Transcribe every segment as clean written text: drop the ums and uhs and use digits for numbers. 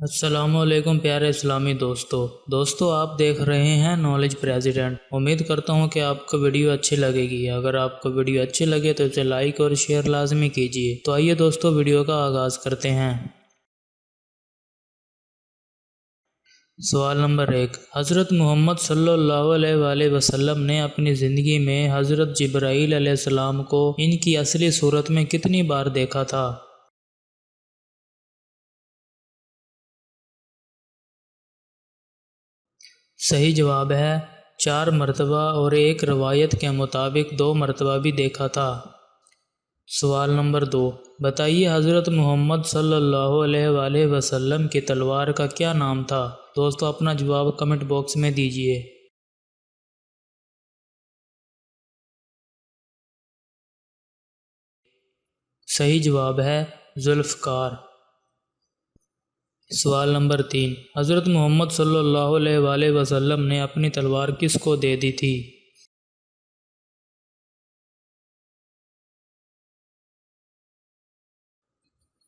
السلام علیکم پیارے اسلامی دوستو آپ دیکھ رہے ہیں نالج پریزیڈنٹ۔ امید کرتا ہوں کہ آپ کو ویڈیو اچھی لگے گی۔ اگر آپ کو ویڈیو اچھی لگے تو اسے لائک اور شیئر لازمی کیجیے۔ تو آئیے دوستو ویڈیو کا آغاز کرتے ہیں۔ سوال نمبر 1، حضرت محمد صلی اللہ علیہ وآلہ وسلم نے اپنی زندگی میں حضرت جبرائیل علیہ السلام کو ان کی اصلی صورت میں کتنی بار دیکھا تھا؟ صحیح جواب ہے 4 مرتبہ، اور ایک روایت کے مطابق 2 مرتبہ بھی دیکھا تھا۔ سوال نمبر 2، بتائیے حضرت محمد صلی اللہ علیہ وآلہ وسلم کی تلوار کا کیا نام تھا؟ دوستو اپنا جواب کمنٹ باکس میں دیجیے۔ صحیح جواب ہے ذوالفقار۔ سوال نمبر 3، حضرت محمد صلی اللہ علیہ وآلہ وسلم نے اپنی تلوار کس کو دے دی تھی؟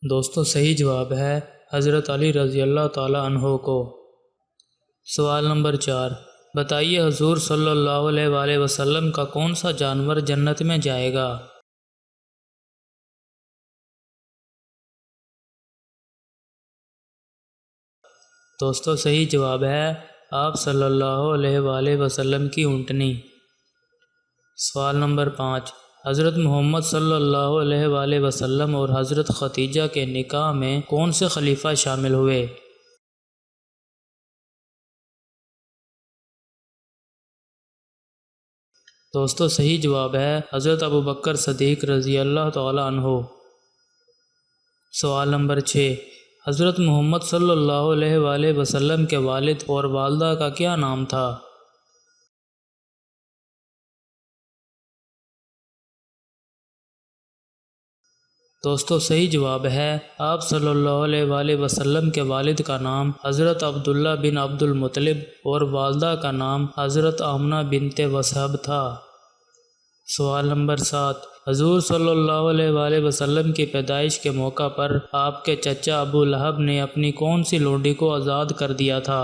دوستو صحیح جواب ہے حضرت علی رضی اللہ تعالی عنہ کو۔ سوال نمبر 4، بتائیے حضور صلی اللہ علیہ وآلہ وسلم کا کون سا جانور جنت میں جائے گا؟ دوستو صحیح جواب ہے آپ صلی اللہ علیہ وآلہ وسلم کی اونٹنی۔ سوال نمبر 5، حضرت محمد صلی اللہ علیہ وآلہ وسلم اور حضرت خدیجہ کے نکاح میں کون سے خلیفہ شامل ہوئے؟ دوستو صحیح جواب ہے حضرت ابوبکر صدیق رضی اللہ تعالی عنہ۔ سوال نمبر 6، حضرت محمد صلی اللہ علیہ وآلہ وسلم کے والد اور والدہ کا کیا نام تھا؟ دوستو صحیح جواب ہے آپ صلی اللہ علیہ وآلہ وسلم کے والد کا نام حضرت عبداللہ بن عبد المطلب اور والدہ کا نام حضرت آمنہ بنت وہب تھا۔ سوال نمبر 7، حضور صلی اللہ علیہ وآلہ وسلم کی پیدائش کے موقع پر آپ کے چچا ابو لہب نے اپنی کون سی لونڈی کو آزاد کر دیا تھا؟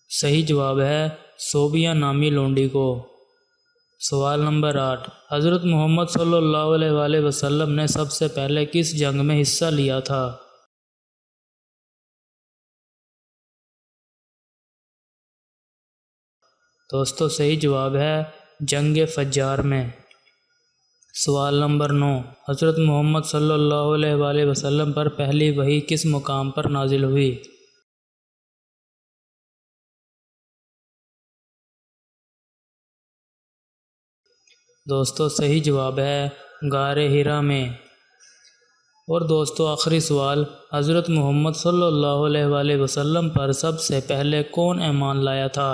صحیح جواب ہے صوبیہ نامی لونڈی کو۔ سوال نمبر 8، حضرت محمد صلی اللہ علیہ وآلہ وسلم نے سب سے پہلے کس جنگ میں حصہ لیا تھا؟ دوستو صحیح جواب ہے جنگ فجار میں۔ سوال نمبر 9، حضرت محمد صلی اللہ علیہ وآلہ وسلم پر پہلی وحی کس مقام پر نازل ہوئی؟ دوستو صحیح جواب ہے غار حرا میں۔ اور دوستو آخری سوال، حضرت محمد صلی اللہ علیہ وآلہ وسلم پر سب سے پہلے کون ایمان لایا تھا؟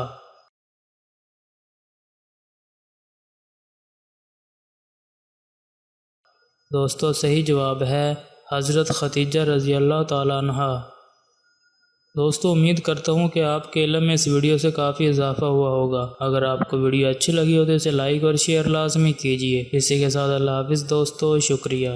دوستو صحیح جواب ہے حضرت خدیجہ رضی اللہ تعالیٰ عنہ۔ دوستو امید کرتا ہوں کہ آپ کے علم میں اس ویڈیو سے کافی اضافہ ہوا ہوگا۔ اگر آپ کو ویڈیو اچھی لگی ہو تو اسے لائک اور شیئر لازمی کیجیے۔ اسی کے ساتھ اللہ حافظ دوستو، شکریہ۔